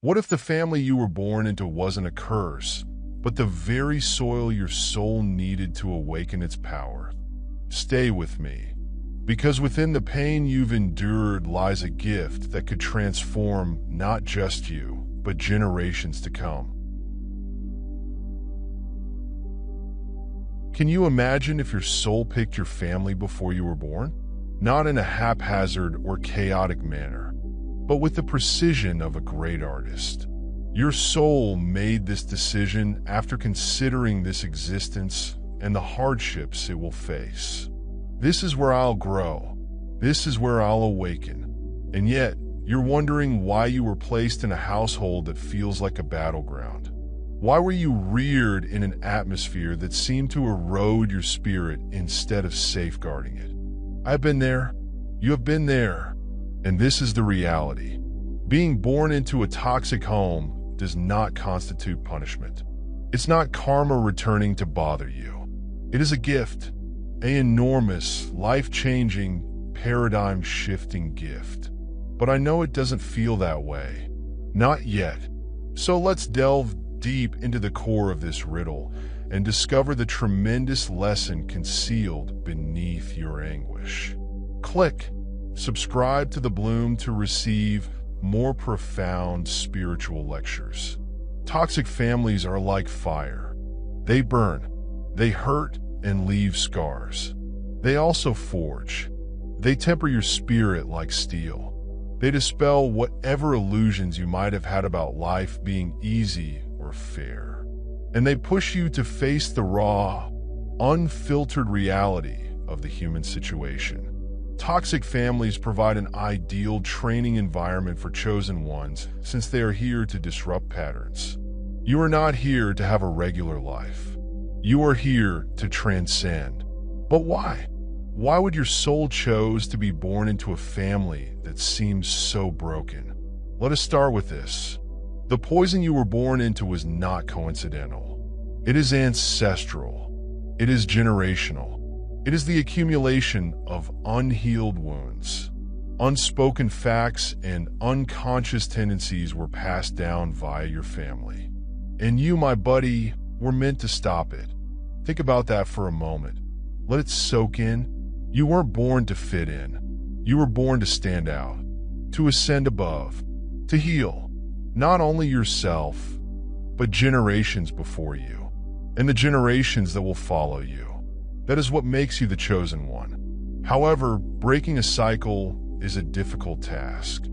What if the family you were born into wasn't a curse, but the very soil your soul needed to awaken its power? Stay with me, because within the pain you've endured lies a gift that could transform not just you, but generations to come. Can you imagine if your soul picked your family before you were born? Not in a haphazard or chaotic manner, but with the precision of a great artist. Your soul made this decision after considering this existence and the hardships it will face. This is where I'll grow. This is where I'll awaken. And yet, you're wondering why you were placed in a household that feels like a battleground. Why were you reared in an atmosphere that seemed to erode your spirit instead of safeguarding it? I've been there. You have been there. And this is the reality. Being born into a toxic home does not constitute punishment. It's not karma returning to bother you. It is a gift, an enormous, life-changing, paradigm-shifting gift. But I know it doesn't feel that way. Not yet. So let's delve deep into the core of this riddle and discover the tremendous lesson concealed beneath your anguish. Click subscribe to The Bloom to receive more profound spiritual lectures. Toxic families are like fire. They burn, they hurt, and leave scars. They also forge. They temper your spirit like steel. They dispel whatever illusions you might have had about life being easy or fair. And they push you to face the raw, unfiltered reality of the human situation. Toxic families provide an ideal training environment for chosen ones since they are here to disrupt patterns. You are not here to have a regular life. You are here to transcend. But why? Why would your soul choose to be born into a family that seems so broken? Let us start with this. The poison you were born into was not coincidental. It is ancestral. It is generational. It is the accumulation of unhealed wounds. Unspoken facts and unconscious tendencies were passed down via your family. And you, my buddy, were meant to stop it. Think about that for a moment. Let it soak in. You weren't born to fit in. You were born to stand out, to ascend above, to heal, not only yourself, but generations before you, and the generations that will follow you. That is what makes you the chosen one. However, breaking a cycle is a difficult task.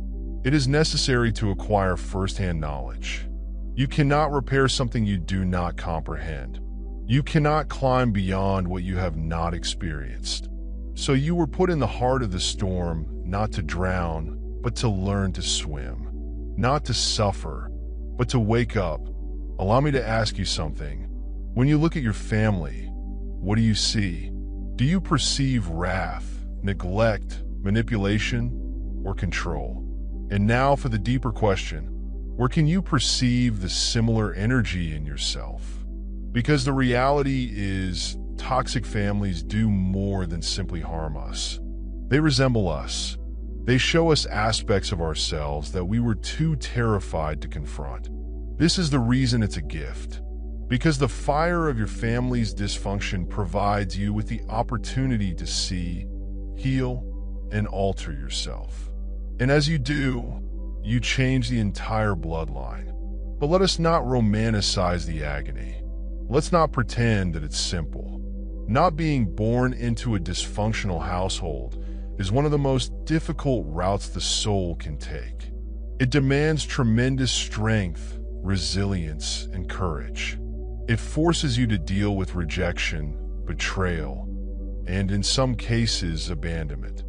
It is necessary to acquire first-hand knowledge. You cannot repair something you do not comprehend. You cannot climb beyond what you have not experienced. So you were put in the heart of the storm, not to drown, but to learn to swim. Not to suffer, but to wake up. Allow me to ask you something. When you look at your family, what do you see? Do you perceive wrath, neglect, manipulation, or control? And now for the deeper question, where can you perceive the similar energy in yourself? Because the reality is, toxic families do more than simply harm us. They resemble us. They show us aspects of ourselves that we were too terrified to confront. This is the reason it's a gift. Because the fire of your family's dysfunction provides you with the opportunity to see, heal, and alter yourself. And as you do, you change the entire bloodline. But let us not romanticize the agony. Let's not pretend that it's simple. Not being born into a dysfunctional household is one of the most difficult routes the soul can take. It demands tremendous strength, resilience, and courage. It forces you to deal with rejection, betrayal, and in some cases, abandonment.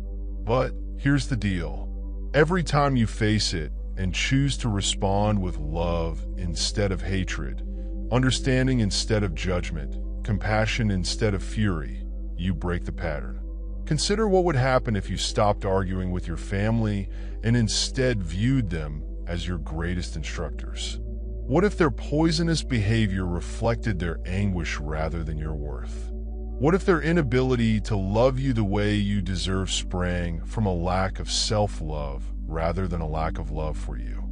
But here's the deal. Every time you face it and choose to respond with love instead of hatred, understanding instead of judgment, compassion instead of fury, you break the pattern. Consider what would happen if you stopped arguing with your family and instead viewed them as your greatest instructors. What if their poisonous behavior reflected their anguish rather than your worth? What if their inability to love you the way you deserve sprang from a lack of self-love rather than a lack of love for you?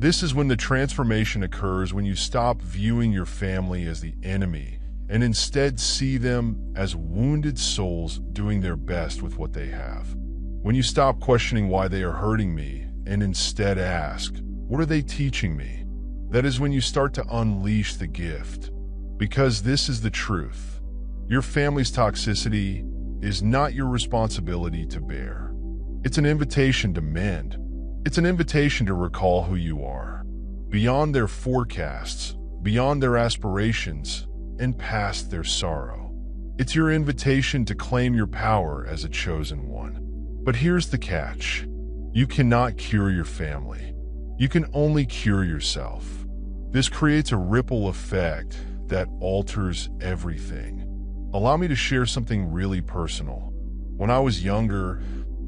This is when the transformation occurs, when you stop viewing your family as the enemy and instead see them as wounded souls doing their best with what they have. When you stop questioning why they are hurting me and instead ask, what are they teaching me? That is when you start to unleash the gift. Because this is the truth. Your family's toxicity is not your responsibility to bear. It's an invitation to mend. It's an invitation to recall who you are, beyond their forecasts, beyond their aspirations, and past their sorrow. It's your invitation to claim your power as a chosen one. But here's the catch. You cannot cure your family. You can only cure yourself. This creates a ripple effect that alters everything. Allow me to share something really personal. When I was younger,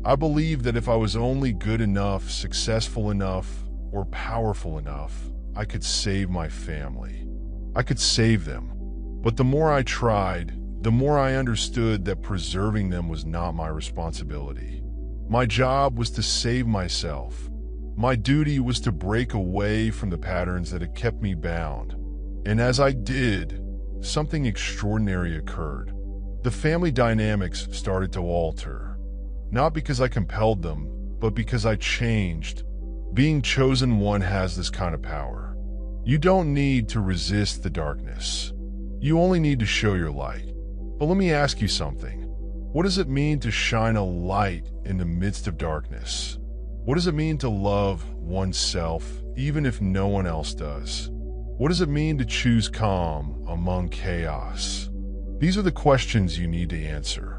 I believed that if I was only good enough, successful enough, or powerful enough, I could save my family. I could save them. But the more I tried, the more I understood that preserving them was not my responsibility. My job was to save myself. My duty was to break away from the patterns that had kept me bound. And as I did, something extraordinary occurred. The family dynamics started to alter. Not because I compelled them, but because I changed. Being chosen one has this kind of power. You don't need to resist the darkness. You only need to show your light. But let me ask you something. What does it mean to shine a light in the midst of darkness? What does it mean to love oneself even if no one else does? What does it mean to choose calm among chaos? These are the questions you need to answer.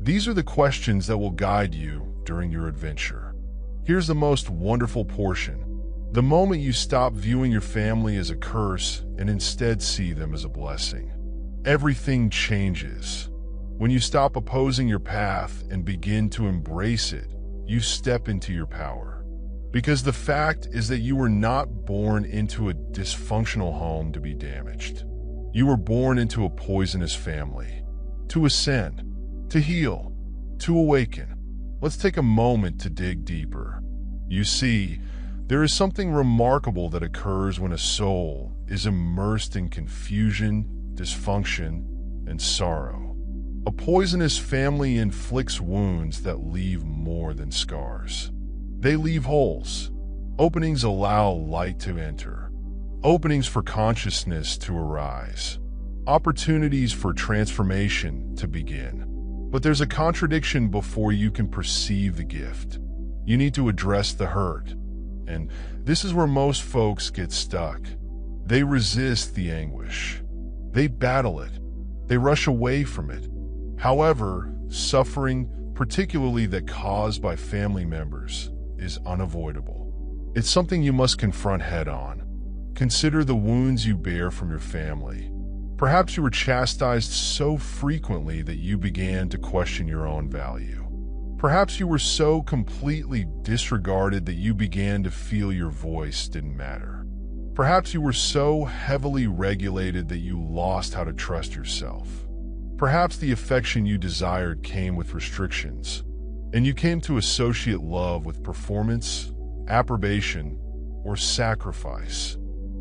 These are the questions that will guide you during your adventure. Here's the most wonderful portion. The moment you stop viewing your family as a curse and instead see them as a blessing, everything changes. When you stop opposing your path and begin to embrace it, you step into your power. Because the fact is that you were not born into a dysfunctional home to be damaged. You were born into a poisonous family. To ascend, to heal, to awaken. Let's take a moment to dig deeper. You see, there is something remarkable that occurs when a soul is immersed in confusion, dysfunction, and sorrow. A poisonous family inflicts wounds that leave more than scars. They leave holes. Openings allow light to enter. Openings for consciousness to arise. Opportunities for transformation to begin. But there's a contradiction before you can perceive the gift. You need to address the hurt. And this is where most folks get stuck. They resist the anguish. They battle it. They rush away from it. However, suffering, particularly that caused by family members, is unavoidable. It's something you must confront head-on. Consider the wounds you bear from your family. Perhaps you were chastised so frequently that you began to question your own value. Perhaps you were so completely disregarded that you began to feel your voice didn't matter. Perhaps you were so heavily regulated that you lost how to trust yourself. Perhaps the affection you desired came with restrictions, and you came to associate love with performance, approbation, or sacrifice.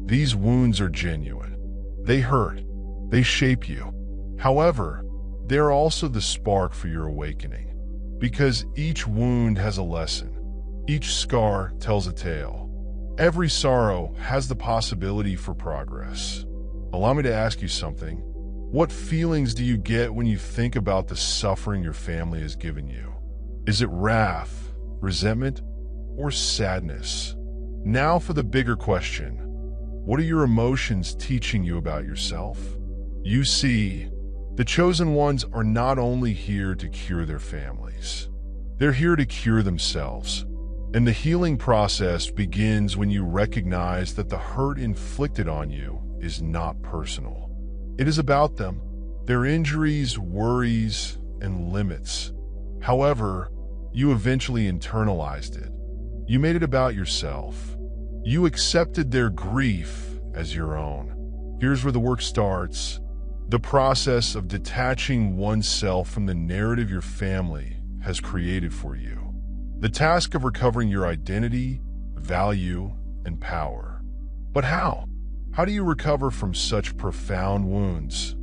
These wounds are genuine. They hurt. They shape you. However, they are also the spark for your awakening, because each wound has a lesson. Each scar tells a tale. Every sorrow has the possibility for progress. Allow me to ask you something. What feelings do you get when you think about the suffering your family has given you? Is it wrath, resentment, or sadness? Now for the bigger question. What are your emotions teaching you about yourself? You see, the chosen ones are not only here to cure their families. They're here to cure themselves. And the healing process begins when you recognize that the hurt inflicted on you is not personal. It is about them, their injuries, worries, and limits. However, you eventually internalized it. You made it about yourself. You accepted their grief as your own. Here's where the work starts. The process of detaching oneself from the narrative your family has created for you. The task of recovering your identity, value, and power. But how? How do you recover from such profound wounds?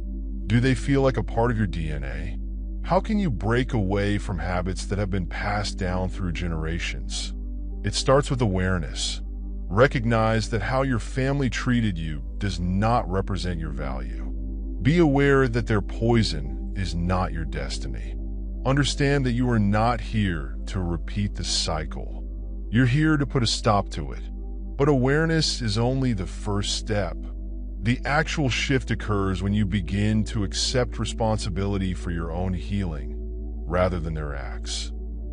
Do they feel like a part of your DNA? How can you break away from habits that have been passed down through generations? It starts with awareness. Recognize that how your family treated you does not represent your value. Be aware that their poison is not your destiny. Understand that you are not here to repeat the cycle. You're here to put a stop to it. But awareness is only the first step. The actual shift occurs when you begin to accept responsibility for your own healing, rather than their acts.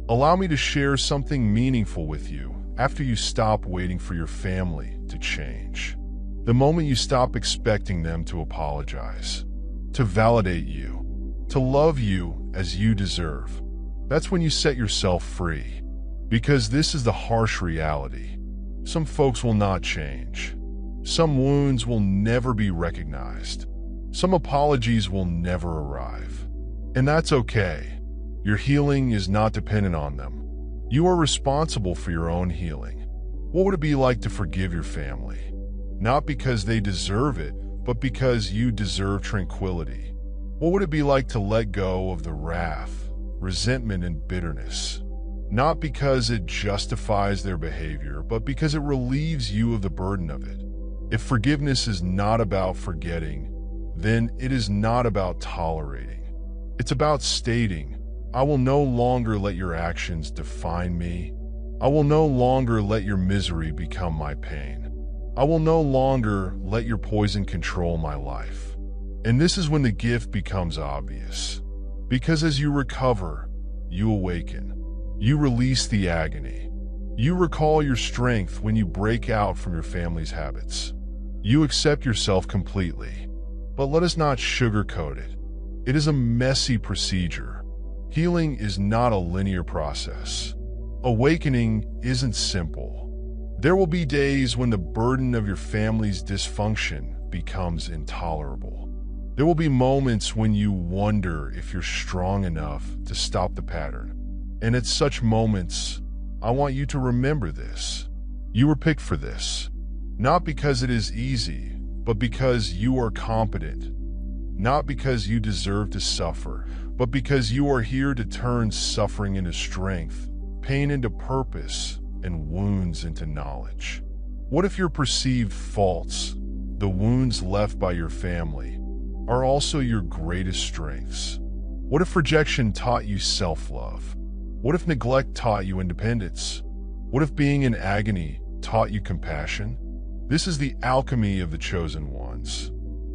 Allow me to share something meaningful with you after you stop waiting for your family to change. The moment you stop expecting them to apologize, to validate you, to love you as you deserve, that's when you set yourself free. Because this is the harsh reality. Some folks will not change. Some wounds will never be recognized. Some apologies will never arrive. And that's okay. Your healing is not dependent on them. You are responsible for your own healing. What would it be like to forgive your family? Not because they deserve it, but because you deserve tranquility. What would it be like to let go of the wrath, resentment, and bitterness? Not because it justifies their behavior, but because it relieves you of the burden of it. If forgiveness is not about forgetting, then it is not about tolerating. It's about stating, I will no longer let your actions define me. I will no longer let your misery become my pain. I will no longer let your poison control my life. And this is when the gift becomes obvious. Because as you recover, you awaken. You release the agony. You recall your strength when you break out from your family's habits. You accept yourself completely. But let us not sugarcoat it. It is a messy procedure. Healing is not a linear process. Awakening isn't simple. There will be days when the burden of your family's dysfunction becomes intolerable. There will be moments when you wonder if you're strong enough to stop the pattern. And at such moments, I want you to remember this. You were picked for this. Not because it is easy, but because you are competent. Not because you deserve to suffer, but because you are here to turn suffering into strength, pain into purpose, and wounds into knowledge. What if your perceived faults, the wounds left by your family, are also your greatest strengths? What if rejection taught you self-love? What if neglect taught you independence? What if being in agony taught you compassion? This is the alchemy of the chosen ones.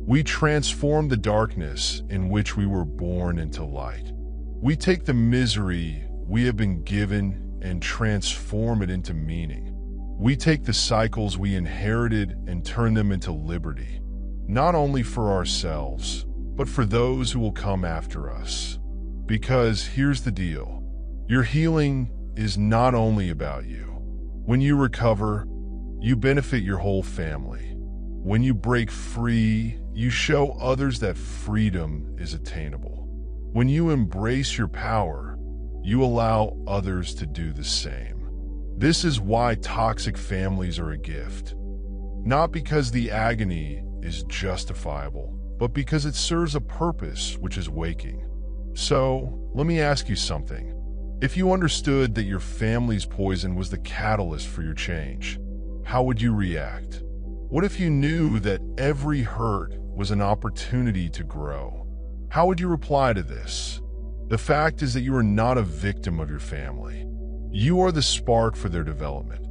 We transform the darkness in which we were born into light. We take the misery we have been given and transform it into meaning. We take the cycles we inherited and turn them into liberty, not only for ourselves, but for those who will come after us. Because here's the deal. Your healing is not only about you. When you recover, you benefit your whole family. When you break free, you show others that freedom is attainable. When you embrace your power, you allow others to do the same. This is why toxic families are a gift. Not because the agony is justifiable, but because it serves a purpose, which is waking. So, let me ask you something. If you understood that your family's poison was the catalyst for your change, how would you react? What if you knew that every hurt was an opportunity to grow? How would you reply to this? The fact is that you are not a victim of your family. You are the spark for their development.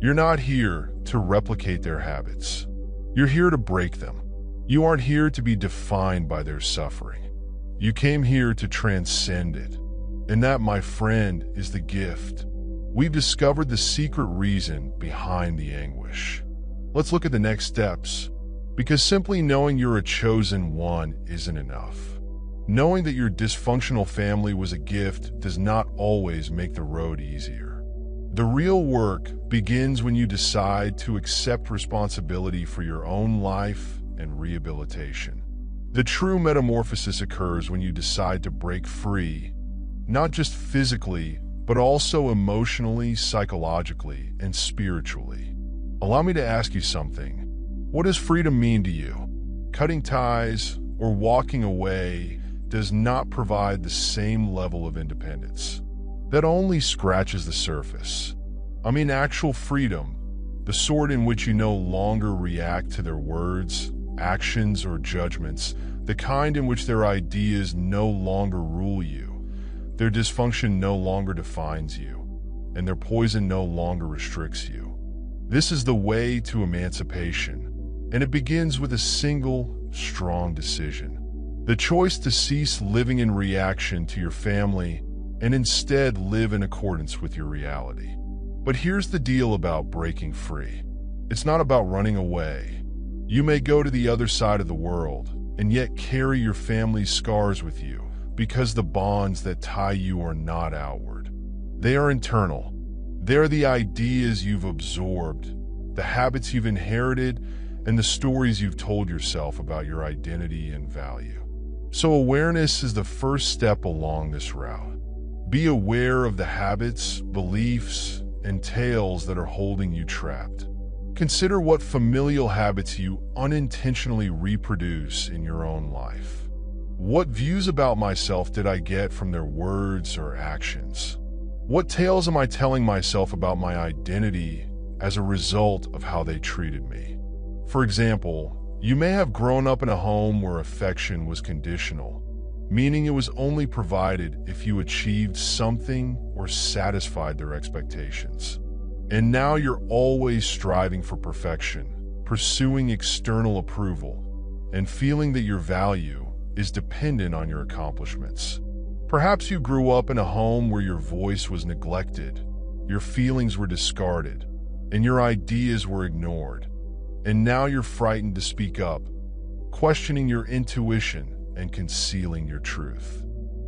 You're not here to replicate their habits. You're here to break them. You aren't here to be defined by their suffering. You came here to transcend it. And that, my friend, is the gift. We've discovered the secret reason behind the anguish. Let's look at the next steps. Because simply knowing you're a chosen one isn't enough. Knowing that your dysfunctional family was a gift does not always make the road easier. The real work begins when you decide to accept responsibility for your own life and rehabilitation. The true metamorphosis occurs when you decide to break free, not just physically, but also emotionally, psychologically, and spiritually. Allow me to ask you something. What does freedom mean to you? Cutting ties or walking away does not provide the same level of independence. That only scratches the surface. I mean actual freedom, the sort in which you no longer react to their words, actions, or judgments, the kind in which their ideas no longer rule you, their dysfunction no longer defines you, and their poison no longer restricts you. This is the way to emancipation, and it begins with a single, strong decision. The choice to cease living in reaction to your family and instead live in accordance with your reality. But here's the deal about breaking free. It's not about running away. You may go to the other side of the world and yet carry your family's scars with you because the bonds that tie you are not outward. They are internal. They're the ideas you've absorbed, the habits you've inherited, and the stories you've told yourself about your identity and value. So awareness is the first step along this route. Be aware of the habits, beliefs, and tales that are holding you trapped. Consider what familial habits you unintentionally reproduce in your own life. What views about myself did I get from their words or actions? What tales am I telling myself about my identity as a result of how they treated me? For example, you may have grown up in a home where affection was conditional, meaning it was only provided if you achieved something or satisfied their expectations. And now you're always striving for perfection, pursuing external approval, and feeling that your value is dependent on your accomplishments. Perhaps you grew up in a home where your voice was neglected, your feelings were discarded, and your ideas were ignored. And now you're frightened to speak up, questioning your intuition and concealing your truth.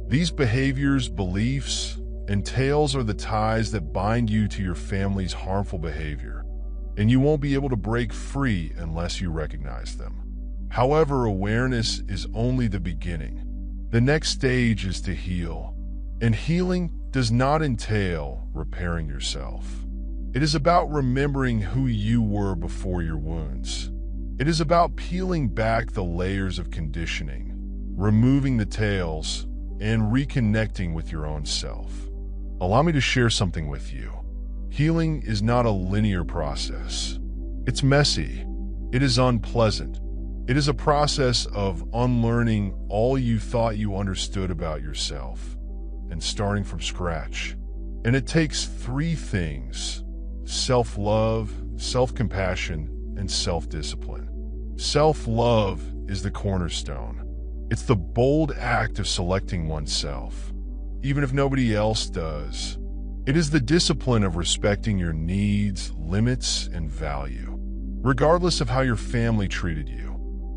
These behaviors, beliefs, and tales are the ties that bind you to your family's harmful behavior, and you won't be able to break free unless you recognize them. However, awareness is only the beginning. The next stage is to heal, and healing does not entail repairing yourself. It is about remembering who you were before your wounds. It is about peeling back the layers of conditioning, removing the tales, and reconnecting with your own self. Allow me to share something with you. Healing is not a linear process. It's messy. It is unpleasant. It is a process of unlearning all you thought you understood about yourself and starting from scratch. And it takes three things: self-love, self-compassion, and self-discipline. Self-love is the cornerstone. It's the bold act of selecting oneself, even if nobody else does. It is the discipline of respecting your needs, limits, and value, regardless of how your family treated you.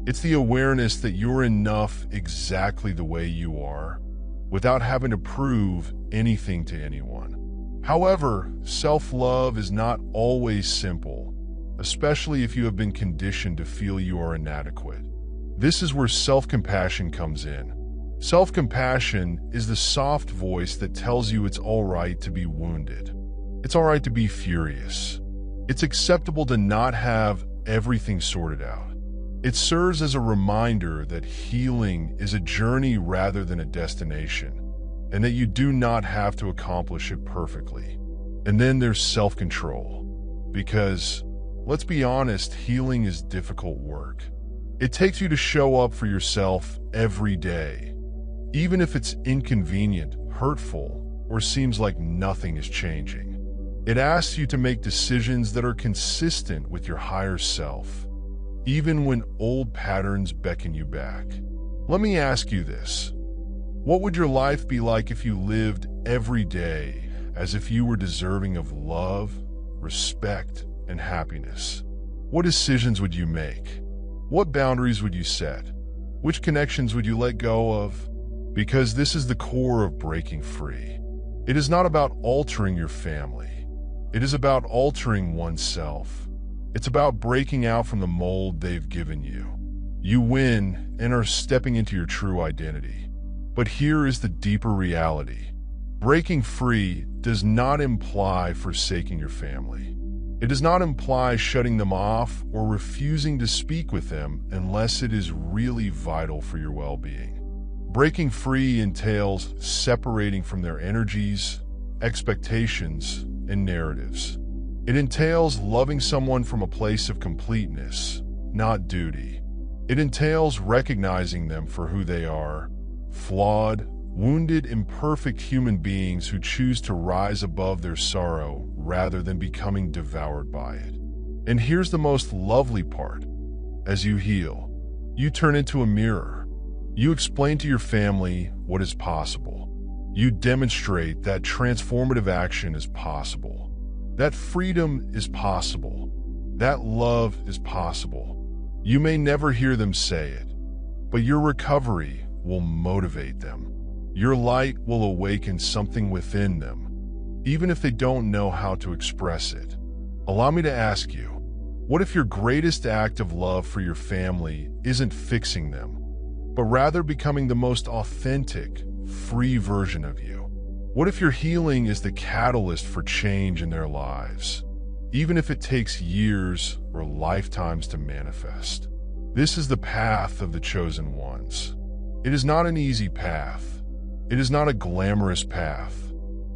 It's the awareness that you're enough exactly the way you are, without having to prove anything to anyone. However, self-love is not always simple, especially if you have been conditioned to feel you are inadequate. This is where self-compassion comes in. Self-compassion is the soft voice that tells you it's all right to be wounded. It's all right to be furious. It's acceptable to not have everything sorted out. It serves as a reminder that healing is a journey rather than a destination, and that you do not have to accomplish it perfectly. And then there's self-control, because, let's be honest, healing is difficult work. It takes you to show up for yourself every day, even if it's inconvenient, hurtful, or seems like nothing is changing. It asks you to make decisions that are consistent with your higher self, even when old patterns beckon you back. Let me ask you this. What would your life be like if you lived every day as if you were deserving of love, respect, and happiness? What decisions would you make? What boundaries would you set? Which connections would you let go of? Because this is the core of breaking free. It is not about altering your family. It is about altering oneself. It's about breaking out from the mold they've given you. You win and are stepping into your true identity. But here is the deeper reality. Breaking free does not imply forsaking your family. It does not imply shutting them off or refusing to speak with them unless it is really vital for your well-being. Breaking free entails separating from their energies, expectations, and narratives. It entails loving someone from a place of completeness, not duty. It entails recognizing them for who they are, flawed, wounded, imperfect human beings who choose to rise above their sorrow rather than becoming devoured by it. And here's the most lovely part. As you heal, you turn into a mirror. You explain to your family what is possible. You demonstrate that transformative action is possible, that freedom is possible, that love is possible. You may never hear them say it, but your recovery will motivate them. Your light will awaken something within them, even if they don't know how to express it. Allow me to ask you, what if your greatest act of love for your family isn't fixing them, but rather becoming the most authentic, free version of you? What if your healing is the catalyst for change in their lives, even if it takes years or lifetimes to manifest? This is the path of the chosen ones. It is not an easy path. It is not a glamorous path.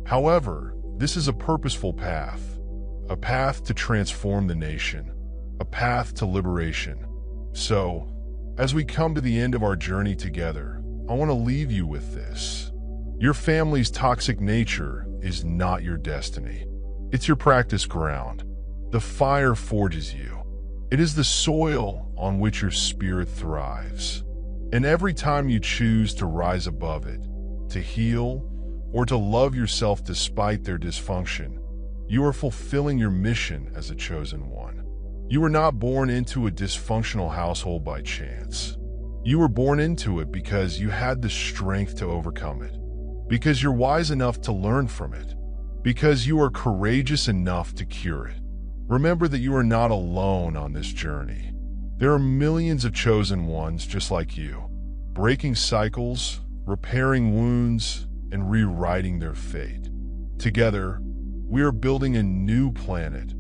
However, this is a purposeful path, a path to transform the nation, a path to liberation. So, as we come to the end of our journey together, I want to leave you with this. Your family's toxic nature is not your destiny. It's your practice ground. The fire forges you. It is the soil on which your spirit thrives. And every time you choose to rise above it, to heal, or to love yourself despite their dysfunction, you are fulfilling your mission as a chosen one. You were not born into a dysfunctional household by chance. You were born into it because you had the strength to overcome it, because you're wise enough to learn from it, because you are courageous enough to cure it. Remember that you are not alone on this journey. There are millions of chosen ones just like you, breaking cycles, repairing wounds, and rewriting their fate. Together, we are building a new planet.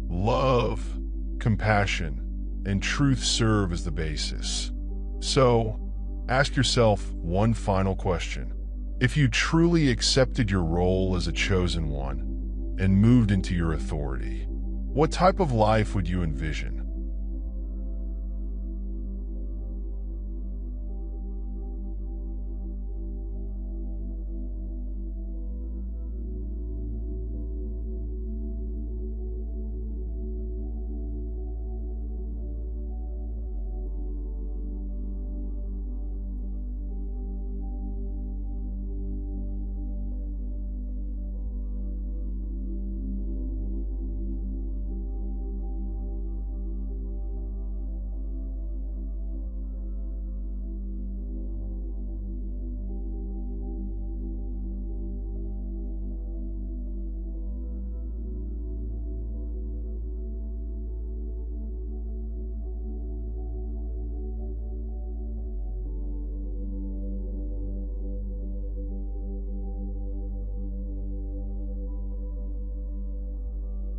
Love, compassion, and truth serve as the basis. So, ask yourself one final question. If you truly accepted your role as a chosen one and moved into your authority, what type of life would you envision?